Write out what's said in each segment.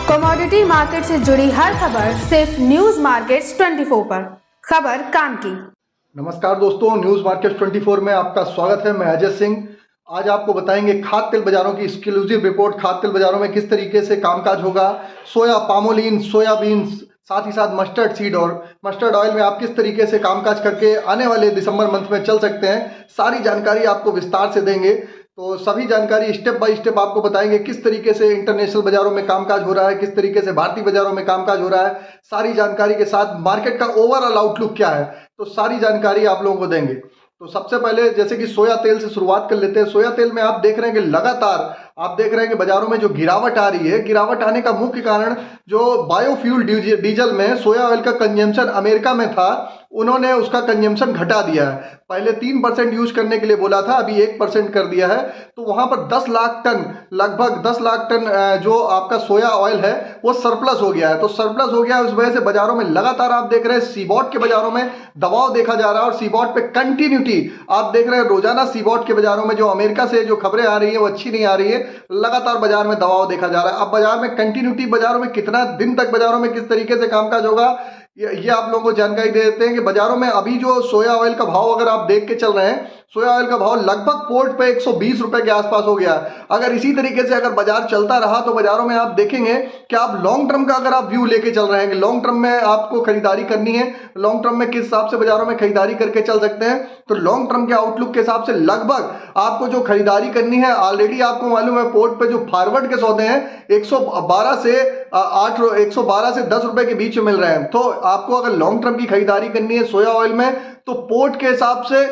Commodity market से जुड़ी हर खबर सिर्फ न्यूज मार्केट्स 24 पर। खबर काम की। नमस्कार दोस्तों, न्यूज मार्केट 24 में आपका स्वागत है। मैं अजय सिंह। आज आपको बताएंगे खाद्य तेल बाजारों की एक्सक्लूसिव रिपोर्ट। खाद्य तेल बाजारों में किस तरीके से कामकाज होगा। सोया, पामोलिन, सोयाबीन, साथ ही साथ मस्टर्ड सीड और मस्टर्ड ऑयल में आप किस तरीके से कामकाज करके आने वाले दिसंबर मंथ में चल सकते हैं, सारी जानकारी आपको विस्तार से देंगे। तो सभी जानकारी स्टेप बाय स्टेप आपको बताएंगे किस तरीके से इंटरनेशनल बाजारों में कामकाज हो रहा है, किस तरीके से भारतीय बाजारों में कामकाज हो रहा है। सारी जानकारी के साथ मार्केट का ओवरऑल आउटलुक क्या है, तो सारी जानकारी आप लोगों को देंगे। तो सबसे पहले जैसे कि सोया तेल से शुरुआत कर लेते हैं। सोया तेल में आप देख रहे हैं कि लगातार आप देख रहे हैं कि बाजारों में जो गिरावट आ रही है, गिरावट आने का मुख्य कारण जो बायोफ्यूल डीजल में सोया ऑयल का कंजम्पशन अमेरिका में था, उन्होंने उसका कंजम्पशन घटा दिया है। पहले 3% यूज करने के लिए बोला था, अभी 1% कर दिया है। तो वहां पर 10 लाख टन, लगभग 10 लाख टन जो आपका सोया ऑयल है वो सरप्लस हो गया है। तो सरप्लस हो गया है, उस वजह से बाजारों में लगातार आप देख रहे हैं सीबॉट के बाजारों में दबाव देखा जा रहा है। और सीबॉट पे कंटिन्यूटी आप देख रहे हैं, रोजाना सीबॉट के बाजारों में जो अमेरिका से जो खबरें आ रही है वो अच्छी नहीं आ रही है, लगातार बाजार में दबाव देखा जा रहा है। अब बाजार में कंटिन्यूटी, बाजारों में कितना दिन तक बाजारों में किस तरीके से कामकाज होगा, ये आप लोगों को जानकारी दे देते हैं कि बाजारों में अभी जो सोया ऑयल का भाव अगर आप देख के चल रहे हैं, सोया ऑयल का भाव लगभग पोर्ट पे 120 रुपए के आसपास हो गया है। अगर इसी तरीके से अगर बाजार चलता रहा तो बाजारों में आप देखेंगे कि आप लॉन्ग टर्म का अगर आप व्यू लेके चल रहे हैं कि लॉन्ग टर्म में आपको खरीदारी करनी है, लॉन्ग टर्म में किस हिसाब से बाजारों में खरीदारी करके चल सकते हैं, तो लॉन्ग टर्म के आउटलुक के हिसाब से लगभग आपको जो खरीदारी करनी है, ऑलरेडी आपको मालूम है पोर्ट पे जो फॉरवर्ड के सौदे हैं 112 से 10 रुपए के बीच में मिल रहे हैं। तो आपको अगर लॉन्ग टर्म की खरीदारी करनी है सोया ऑयल में, तो पोर्ट के हिसाब से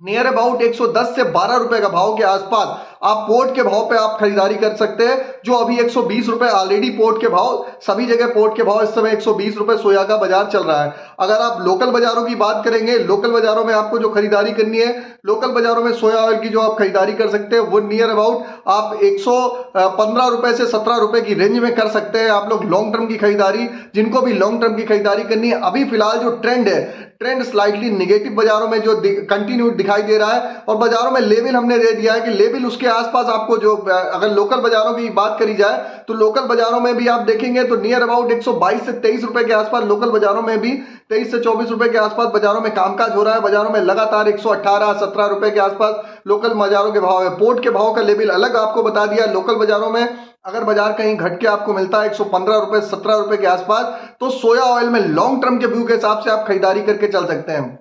नियर अबाउट 110 से 12 रुपए का भाव के आसपास आप पोर्ट के भाव पे आप खरीदारी कर सकते हैं, जो अभी 120 रुपए ऑलरेडी पोर्ट के भाव, सभी जगह पोर्ट के भाव इस समय 120 रुपए सोया का बाजार चल रहा है। अगर आप लोकल बाजारों की बात करेंगे, लोकल बाजारों में आपको जो खरीदारी करनी है, लोकल बाजारों में सोया ऑयल की जो आप खरीदारी कर सकते हैं वो नियर अबाउट आप 115 रुपए से 17 रुपए की रेंज में कर सकते हैं आप लोग लॉन्ग टर्म की खरीदारी। जिनको भी लॉन्ग टर्म की खरीदारी करनी है, अभी फिलहाल जो ट्रेंड है, ट्रेंड स्लाइटली नेगेटिव बाजारों में जो कंटिन्यू दिखाई दे रहा है, और बाजारों में लेवल हमने दे दिया है कि लेवल उसके आसपास आपको जो, अगर लोकल बाजारों की बात करी जाए तो लोकल बाजारों में भी आप देखेंगे तो नियर अबाउट 122 से 23 रुपए के आसपास लोकल बाजारों में भी 23 से 24 रुपए के आसपास बाजारों में कामकाज हो रहा है। बाजारों में लगातार 118 17 रुपए के आसपास लोकल बाजारों के भाव है। पोर्ट के भाव का लेवल अलग आपको बता दिया। लोकल बाजारों में अगर बाजार कहीं घट के आपको मिलता है 115 रुपए 17 रुपए के आसपास, तो सोया ऑयल में लॉन्ग टर्म के व्यू के हिसाब से आप खरीदारी करके चल सकते हैं।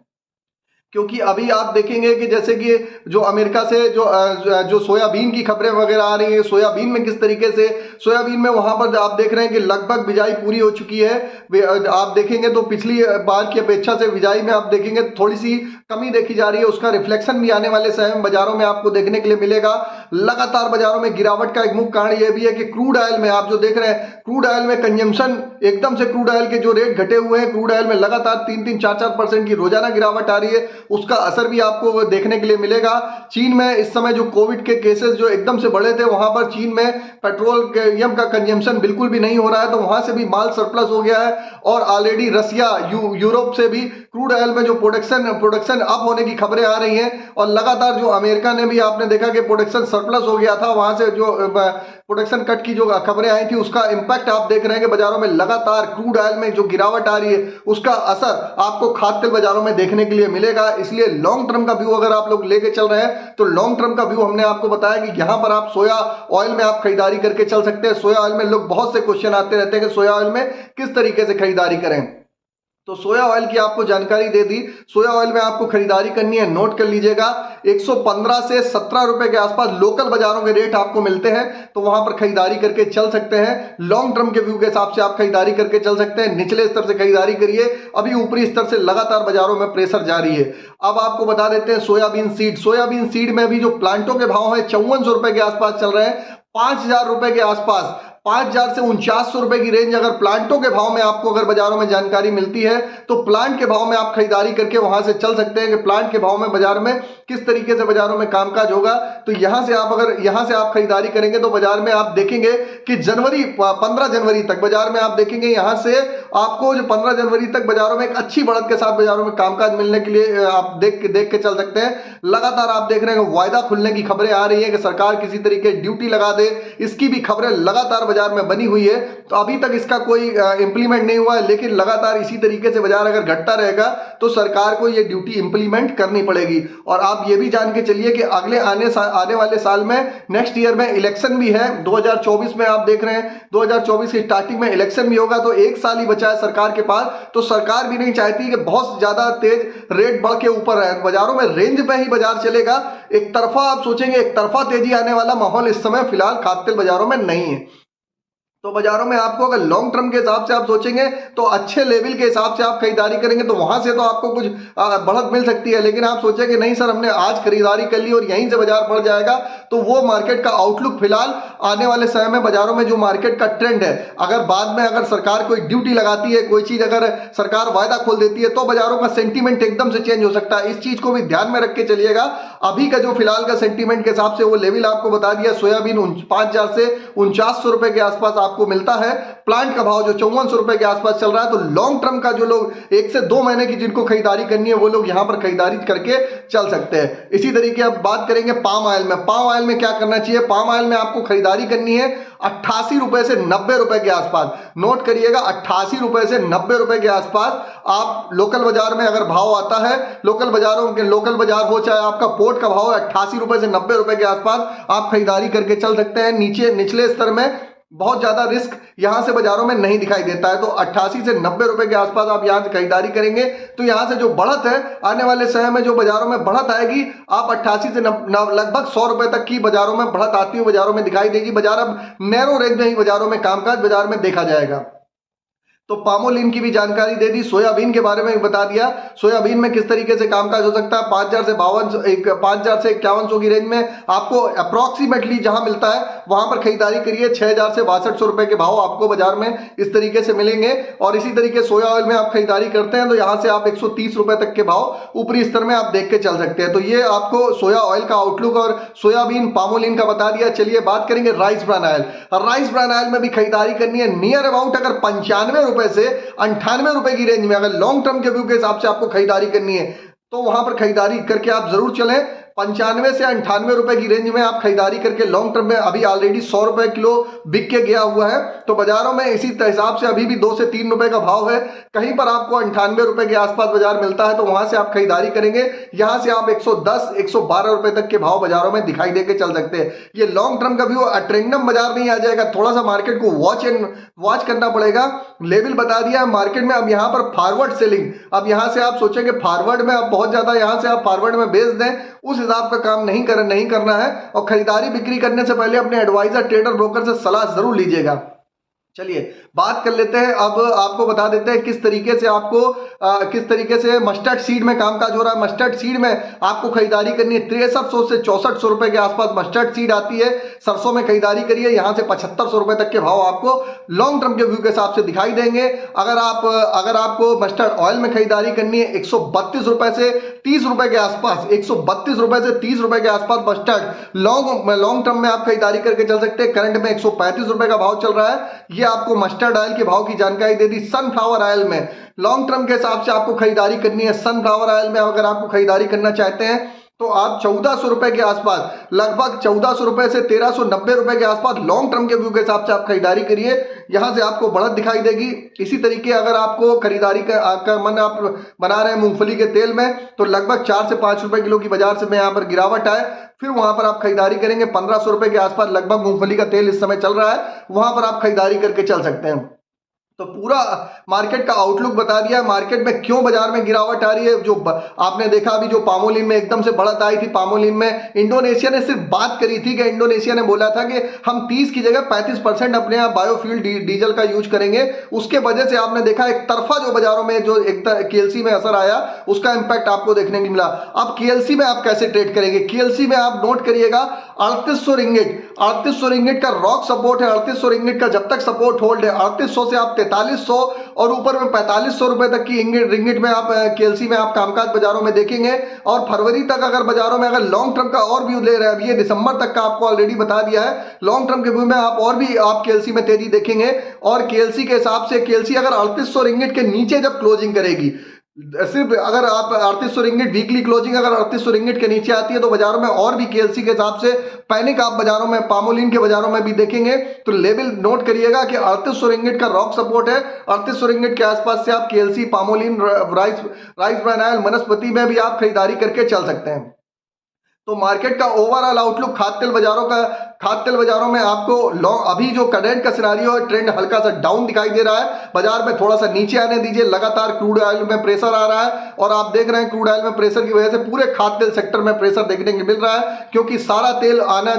क्योंकि अभी आप देखेंगे कि जैसे कि जो अमेरिका से जो सोयाबीन की खबरें वगैरह आ रही है, सोयाबीन में किस तरीके से, सोयाबीन में वहां पर आप देख रहे हैं कि लगभग बिजाई पूरी हो चुकी है। आप देखेंगे तो पिछली बार की अपेक्षा से बिजाई में आप देखेंगे थोड़ी सी कमी देखी जा रही है। उसका रिफ्लेक्शन भी आने वाले समय में बाजारों में आपको देखने के लिए मिलेगा। लगातार बाजारों में गिरावट का एक मुख्य कारण यह भी है कि क्रूड ऑयल में आप जो देख रहे हैं, क्रूड ऑयल में कंजम्पशन एकदम से, क्रूड ऑयल के जो रेट घटे हुए हैं, क्रूड ऑयल में लगातार 3-3 4-4% की रोजाना गिरावट आ रही है। उसका असर भी आपको देखने के लिए मिलेगा। चीन में इस समय जो कोविड के केसेस जो एकदम से बढ़े थे, वहां पर चीन में पेट्रोलियम का कंजम्पशन बिल्कुल भी नहीं हो रहा है, तो वहां से भी माल सरप्लस हो गया है। और ऑलरेडी रसिया, यूरोप से भी क्रूड ऑयल में जो प्रोडक्शन अप होने की खबरें आ रही हैं। और लगातार जो अमेरिका ने भी आपने देखा कि प्रोडक्शन सरप्लस हो गया था, वहां से जो प्रोडक्शन कट की जो खबरें आई थी, उसका इंपैक्ट आप देख रहे हैं कि बाजारों में लगातार क्रूड ऑयल में जो गिरावट आ रही है, उसका असर आपको खाद्य तेल बाजारों में देखने के लिए मिलेगा। इसलिए लॉन्ग टर्म का व्यू अगर आप लोग लेके चल रहे हैं, तो लॉन्ग टर्म का व्यू हमने आपको बताया कि यहां पर आप सोया ऑयल में आप खरीदारी करके चल सकते हैं। सोया ऑयल में लोग बहुत से क्वेश्चन आते रहते हैं कि सोया ऑयल में किस तरीके से खरीदारी करें, तो सोया ऑयल की आपको जानकारी दे दी। सोया ऑयल में आपको खरीदारी करनी है, नोट कर लीजिएगा, 115 से 17 रुपए के आसपास लोकल बाजारों के रेट आपको मिलते हैं, तो वहां पर खरीदारी करके चल सकते हैं। लॉन्ग टर्म के व्यू के हिसाब से आप खरीदारी करके चल सकते हैं। निचले स्तर से खरीदारी करिए, अभी ऊपरी स्तर से लगातार बाजारों में प्रेशर जारी है। अब आपको बता देते हैं सोयाबीन सीड। सोयाबीन सीड में भी जो प्लांटों के भाव है 5400 रुपए के आसपास चल रहे हैं। 5000 रुपए के आसपास, 5000 से 4900 रुपए की रेंज अगर प्लांटों के भाव में आपको अगर बाजारों में जानकारी मिलती है, तो प्लांट के भाव में आप खरीदारी करके वहां से चल सकते हैं कि प्लांट के भाव में बाजार में किस तरीके से बाजारों में कामकाज होगा। तो यहां से आप अगर यहां से आप खरीदारी करेंगे तो बाजार में आप देखेंगे कि 15 जनवरी तक बाजार में आप देखेंगे यहां से आपको जो 15 जनवरी तक बाजारों में एक अच्छी बढ़त के साथ बाजारों में कामकाज मिलने के लिए आप देख के चल सकते हैं। लगातार आप देख रहे हैं वायदा खुलने की खबरें आ रही है कि सरकार किसी तरीके ड्यूटी लगा दे, इसकी भी खबरें लगातार बाजार में बनी हुई है। तो अभी तक इसका कोई इंप्लीमेंट नहीं हुआ है, लेकिन लगातार इसी तरीके से बाजार अगर घटता रहेगा तो सरकार को ये ड्यूटी इंप्लीमेंट करनी पड़ेगी। और आप ये भी जान के चलिए कि अगले आने वाले साल में, नेक्स्ट ईयर में इलेक्शन भी है। 2024 में आप देख रहे हैं 2024 की स्टार्टिंग में इलेक्शन भी होगा, तो एक साल ही बचा है सरकार के पास। तो सरकार भी नहीं चाहती कि बहुत ज्यादा तेज रेट बढ़ के ऊपर रहे, बाजारों में रेंज पे ही बाजार चलेगा। एक तरफा आप सोचेंगे, एक तरफा तेजी आने वाला माहौल इस समय फिलहाल खाद्य तेल बाजारों में नहीं है। तो बाजारों में आपको अगर लॉन्ग टर्म के हिसाब से आप सोचेंगे तो अच्छे लेवल के हिसाब से आप खरीदारी करेंगे तो वहां से तो आपको कुछ बढ़त मिल सकती है। लेकिन आप सोचेंगे नहीं सर, हमने आज खरीदारी कर ली और यहीं से बाजार बढ़ जाएगा, तो वो मार्केट का आउटलुक फिलहाल आने वाले समय में बाजारों में जो मार्केट का ट्रेंड है, अगर बाद में अगर सरकार कोई ड्यूटी लगाती है, कोई चीज अगर सरकार वायदा खोल देती है, तो बाजारों का सेंटीमेंट एकदम से चेंज हो सकता है। इस चीज को भी ध्यान में रख के चलिएगा। अभी का जो फिलहाल का सेंटीमेंट के हिसाब से वो लेवल आपको बता दिया, सोयाबीन 5000 से 4900 रुपए के आसपास आपको मिलता है। प्लांट का भाव जो 5400 रुपए के आसपास चल रहा है। तो लॉन्ग टर्म का जो लोग 1 से 2 महीने की जिनको खरीदारी करनी है, वो लोग यहां पर खरीदारी करके चल सकते हैं। इसी तरीके अब बात करेंगे पाम ऑयल में। पाम ऑयल में क्या करना चाहिए? पाम ऑयल में आपको खरीदारी करनी है 88 रुपए से 90 रुपए के आसपास। नोट करिएगा, 88 रुपए से 90 रुपए के आसपास आप लोकल बाजार में अगर भाव आता है, लोकल बाजार हो चाहे आपका पोर्ट का भाव 88 रुपए से 90 रुपए के आसपास आप खरीदारी करके चल सकते हैं। निचले स्तर में बहुत ज्यादा रिस्क यहां से बाजारों में नहीं दिखाई देता है। तो 88 से 90 रुपए के आसपास आप यहां से खरीदारी करेंगे तो यहां से जो बढ़त है आने वाले समय में, जो बाजारों में बढ़त आएगी, आप 88 से लगभग 100 रुपए तक की बाजारों में बढ़त आती हुई बाजारों में दिखाई देगी। बाजार अब नैरो रेंज में ही बाजारों में कामकाज बाजार में देखा जाएगा। तो पामोलिन की भी जानकारी दे दी, सोयाबीन के बारे में भी बता दिया। सोयाबीन में किस तरीके से कामकाज हो सकता है। 5000 से 5100 की रेंज में आपको अप्रोक्सीमेटली जहां मिलता है वहां पर खरीदारी करिए। 6000 से 6200 रुपए के भाव आपको बाजार में इस तरीके से मिलेंगे। और इसी तरीके सोया ऑयल में आप खरीदारी करते हैं तो यहां से आप 130 रुपए तक के भाव ऊपरी स्तर में आप देख के चल सकते हैं। तो ये आपको सोया ऑयल का आउटलुक और सोयाबीन पामोलिन का बता दिया। चलिए बात करेंगे rice bran oil. Rice bran oil में भी खरीदारी करनी है नियर अबाउट अगर 95 से 98 रुपए की रेंज में। अगर लॉन्ग टर्म के व्यू के हिसाब से आपको खरीदारी करनी है तो वहां पर खरीदारी करके आप जरूर चलें। 95 से 98 रुपए की रेंज में आप खरीदारी करके लॉन्ग टर्म में, अभी ऑलरेडी 100 रुपए किलो बिक के गया हुआ है। तो बाजारों में इसी हिसाब से अभी भी 2 से 3 रुपए का भाव है। कहीं पर आपको 98 रुपए के आसपास बाजार मिलता है तो वहां से आप खरीदारी करेंगे। यहां से आप 110 112 रुपए तक के भाव बाजारों में दिखाई देके चल सकते हैं। ये लॉन्ग टर्म का व्यू, ट्रेंडम बाजार नहीं आ जाएगा, थोड़ा सा मार्केट को वॉच करना पड़ेगा। लेवल बता दिया मार्केट में। अब यहां पर फॉरवर्ड सेलिंग, अब यहां से आप सोचेंगे फॉरवर्ड में अब बहुत ज्यादा यहां से आप फॉरवर्ड में बेच दें, उस हिसाब का काम नहीं करना है। और खरीदारी बिक्री करने से पहले अपने एडवाइजर, ट्रेडर, ब्रोकर से सलाह जरूर लीजिएगा। चलिए बात कर लेते हैं। अब आपको बता देते हैं किस तरीके से मस्टर्ड सीड में कामकाज हो रहा है। मस्टर्ड सीड में आपको खरीदारी करनी है 6300 से 6400 रुपए के आसपास मस्टर्ड सीड आती है। सरसों में खरीदारी करिए, यहां से 7500 रुपए तक के भाव आपको लॉन्ग टर्म के व्यू के हिसाब से दिखाई देंगे। अगर आपको मस्टर्ड ऑयल में खरीदारी करनी है 132 रुपए से 30 रुपए के आसपास, 132 रुपए से 30 रुपए के आसपास मस्टर्ड लॉन्ग टर्म में आप खरीदारी करके चल सकते हैं। करंट में 135 रुपए का भाव चल रहा है। ये आपको मस्टर्ड ऑयल के भाव की जानकारी दे दी। सनफ्लावर ऑयल में लॉन्ग टर्म के हिसाब से आपको खरीदारी करनी है। सनफ्लावर ऑयल में अगर आपको खरीदारी करना चाहते हैं तो आप 1400 रुपए के आसपास, लगभग 1400 रुपए से 1390 रुपए के आसपास लॉन्ग टर्म के व्यू के हिसाब से आप खरीदारी करिए। यहां से आपको बढ़त दिखाई देगी। इसी तरीके अगर आपको खरीदारी का मन आप बना रहे हैं मूंगफली के तेल में तो लगभग 4 से 5 रुपए किलो की बाजार से में यहां पर गिरावट आए, फिर वहां पर आप खरीदारी करेंगे। 1500 रुपए के आसपास लगभग मूंगफली का तेल इस समय चल रहा है, वहां पर आप खरीदारी करके चल सकते हैं। तो पूरा मार्केट का आउटलुक बता दिया। मार्केट में क्यों बाजार में गिरावट आ रही है, जो आपने देखा अभी जो पामोलिन में एकदम से बढ़त आई थी। पामोलिन में इंडोनेशिया ने सिर्फ बात करी थी कि इंडोनेशिया ने बोला था कि हम 30 की जगह 35% अपने यहाँ बायोफ्यूल डीजल का यूज करेंगे। उसके वजह से आपने देखा एक तरफा जो बाजारों में जो एक केएलसी में असर आया, उसका इंपैक्ट आपको देखने को मिला। अब केएलसी में आप कैसे ट्रेड करेंगे? केएलसी में आप नोट करिएगा 3800 रिंगिट का रॉक सपोर्ट है। 3800 रिंगिट का जब तक सपोर्ट होल्ड है, 3800 से आप 4300 और ऊपर में 4500 रुपए तक की रिंगिट में आप केएलसी में आप कामकाज बाजारों में देखेंगे। और फरवरी तक अगर बाजारों में अगर लॉन्ग टर्म का और व्यू ले रहे हैं, अब ये दिसंबर तक का आपको ऑलरेडी बता दिया है, लॉन्ग टर्म के व्यू में आप और भी आप केएलसी में तेजी देखेंगे। और केएलसी के हिसाब से केएलसी अगर 3800 रिंगिट के नीचे जब क्लोजिंग करेगी, सिर्फ अगर आप 3800 रिंगिट वीकली क्लोजिंग अगर 3800 रिंगिट के नीचे आती है तो बाजारों में और भी केएलसी के हिसाब से पैनिक आप बाजारों में पामोलिन के बाजारों में भी देखेंगे। तो लेवल नोट करिएगा कि 3800 रिंगिट का रॉक सपोर्ट है। 3800 रिंगिट के आसपास से आप KLC, palmolein, rice bran oil, वनस्पति में भी आप खरीदारी करके चल सकते हैं। तो मार्केट का ओवरऑल आउटलुक खाद्य तेल बाजारों में आपको अभी जो करंट का सिनारियो है, ट्रेंड हल्का सा डाउन दिखाई दे रहा है। बाजार में थोड़ा सा नीचे आने दीजिए। लगातार क्रूड ऑयल में प्रेशर आ रहा है और आप देख रहे हैं क्रूड ऑयल में प्रेशर की वजह से पूरे खाद्य तेल सेक्टर में प्रेशर देखने को मिल रहा है, क्योंकि सारा तेल आना,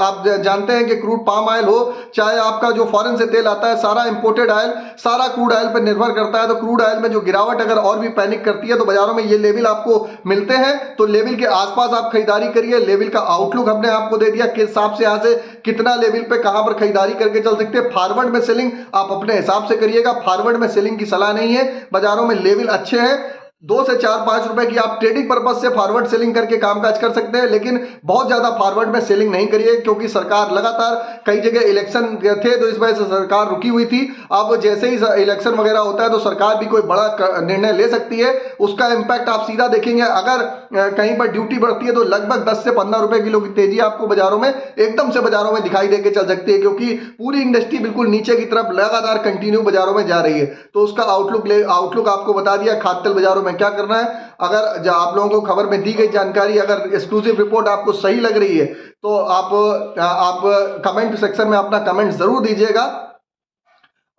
आप जानते हैं कि क्रूड पाम ऑयल हो चाहे आपका जो फॉरेन से तेल आता है, सारा इंपोर्टेड ऑयल, सारा क्रूड ऑयल पर निर्भर करता है। तो क्रूड ऑयल में जो गिरावट अगर और भी पैनिक करती है तो बाजारों में ये लेवल आपको मिलते हैं। तो लेवल के आसपास आप खरीदारी करिए। लेवल का आउटलुक हमने आपको दे दिया, किस हिसाब से यहां से कितना लेवल पे कहां पर खरीदारी करके चल सकते हैं। फॉरवर्ड में सेलिंग आप अपने हिसाब से करिएगा, फॉरवर्ड में सेलिंग की सलाह नहीं है। बाजारों में लेवल अच्छे हैं, 2 से 4-5 रुपए की आप ट्रेडिंग पर्पज से फॉरवर्ड सेलिंग करके कामकाज कर सकते हैं, लेकिन बहुत ज्यादा फॉरवर्ड में सेलिंग नहीं करिए, क्योंकि सरकार लगातार कई जगह इलेक्शन थे तो इस वजह से सरकार रुकी हुई थी। अब जैसे ही इलेक्शन वगैरह होता है तो सरकार भी कोई बड़ा निर्णय ले सकती है, उसका इंपैक्ट आप सीधा देखेंगे। अगर कहीं पर ड्यूटी बढ़ती है तो लगभग 10 से 15 रुपए किलो की तेजी आपको बाजारों में एकदम से बाजारों में दिखाई देके चल सकती है, क्योंकि पूरी इंडस्ट्री बिल्कुल नीचे की तरफ लगातार कंटिन्यू बाजारों में जा रही है। तो उसका आउटलुक आपको बता दिया खाद्य तेल बाजारों में क्या करना है। अगर आप लोगों को खबर में दी गई जानकारी, अगर एक्सक्लूसिव रिपोर्ट आपको सही लग रही है तो आप कमेंट सेक्शन में अपना कमेंट जरूर दीजिएगा।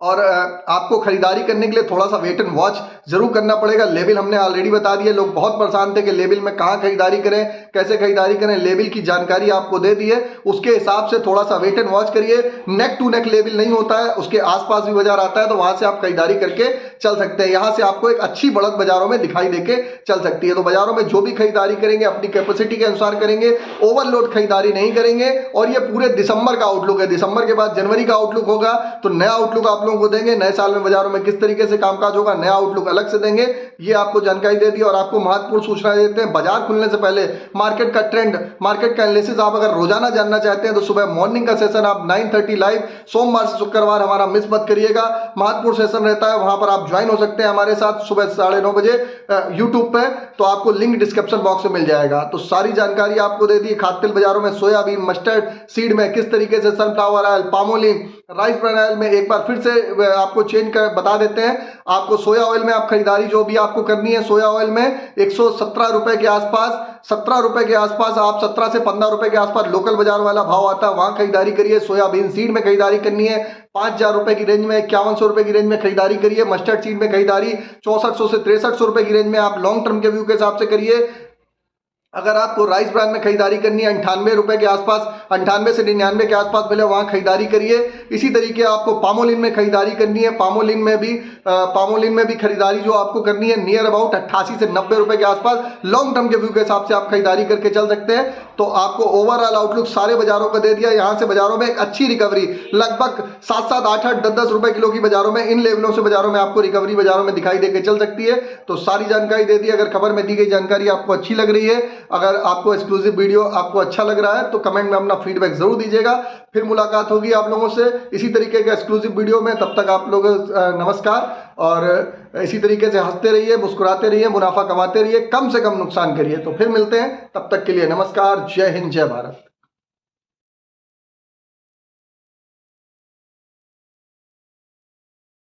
और आपको खरीदारी करने के लिए थोड़ा सा वेट एंड वॉच जरूर करना पड़ेगा। लेवल हमने ऑलरेडी बता दिया, लोग बहुत परेशान थे कि लेवल में कहाँ खरीदारी करें, कैसे खरीदारी करें। लेवल की जानकारी आपको दे दी है, उसके हिसाब से थोड़ा सा वेट एंड वॉच करिए। नेक टू नेक लेवल नहीं होता है, उसके आसपास भी बाजार आता है तो वहां से आप खरीदारी करके चल सकते हैं। यहां से आपको एक अच्छी बढ़त बाजारों में दिखाई देके चल सकती है। तो बाजारों में जो भी खरीदारी करेंगे अपनी कैपेसिटी के अनुसार करेंगे, ओवरलोड खरीदारी नहीं करेंगे। और ये पूरे दिसंबर का आउटलुक है, दिसंबर के बाद जनवरी का आउटलुक होगा, तो नया आउटलुक आप को देंगे। नए साल में बाजारों में किस तरीके से कामकाज होगा, नया आउटलुक अलग से देंगे। ये आपको जानकारी दे दी और आपको महत्वपूर्ण सूचना देते हैं। बाजार खुलने से पहले मार्केट का ट्रेंड, मार्केट का एनालिसिस आप अगर रोजाना जानना चाहते हैं तो सुबह मॉर्निंग का सेशन आप 9:30 लाइव सोमवार से शुक्रवार हमारा मिस मत करिएगा। महत्वपूर्ण सेशन रहता है, वहां पर आप ज्वाइन हो सकते हैं हमारे साथ सुबह 9:30 बजे यूट्यूब पे। तो आपको लिंक डिस्क्रिप्शन बॉक्स में मिल जाएगा। तो सारी जानकारी आपको दे दी। खाद्य तेल बाजारों में सोयाबीन, मस्टर्ड सीड में किस तरीके से, sunflower oil, palmolein, rice bran oil में एक बार फिर से आपको चेंज कर बता देते हैं। आपको सोया ऑयल में आप खरीदारी जो भी आपको करनी है, सोया ऑयल में 117 रुपए के आसपास, 17 रुपए के आसपास, आप 17 से 15 रुपए के आसपास लोकल बाजार वाला भाव आता है, वहां खरीदारी करिए। सोयाबीन सीड में खरीदारी करनी है 5000 रुपए की रेंज में, 5100 रुपए की रेंज में खरीदारी करिए। मस्टर्ड सीड में खरीदारी 6400 से 6300 रुपए की रेंज में आप लॉन्ग टर्म के व्यू के हिसाब से करिए। अगर आपको राइस ब्रांड में खरीदारी करनी है 98 रुपए के आसपास, 98 से 99 के आसपास पहले वहां खरीदारी करिए। इसी तरीके आपको पामोलिन में खरीदारी करनी है, पामोलिन में भी खरीदारी जो आपको करनी है नियर अबाउट 88 से 90 रुपए के आसपास लॉन्ग टर्म के व्यू के हिसाब से आप खरीदारी करके चल सकते हैं। तो आपको ओवरऑल आउटलुक सारे बाजारों का दे दिया। यहां से बाजारों में एक अच्छी रिकवरी लगभग 7-7, 8-8, 10-10 रुपए किलो की बाजारों में, इन लेवलों से बाजारों में आपको रिकवरी बाजारों में दिखाई देकर चल सकती है। तो सारी जानकारी दे दी। अगर खबर में दी गई जानकारी आपको अच्छी लग रही है, अगर आपको एक्सक्लूसिव वीडियो आपको अच्छा लग रहा है तो कमेंट में अपना फीडबैक जरूर दीजिएगा। फिर मुलाकात होगी आप लोगों से इसी तरीके के एक्सक्लूसिव वीडियो में। तब तक आप लोग नमस्कार। और इसी तरीके से हंसते रहिए, मुस्कुराते रहिए, मुनाफा कमाते रहिए, कम से कम नुकसान करिए। तो फिर मिलते हैं, तब तक के लिए नमस्कार। जय हिंद, जय भारत।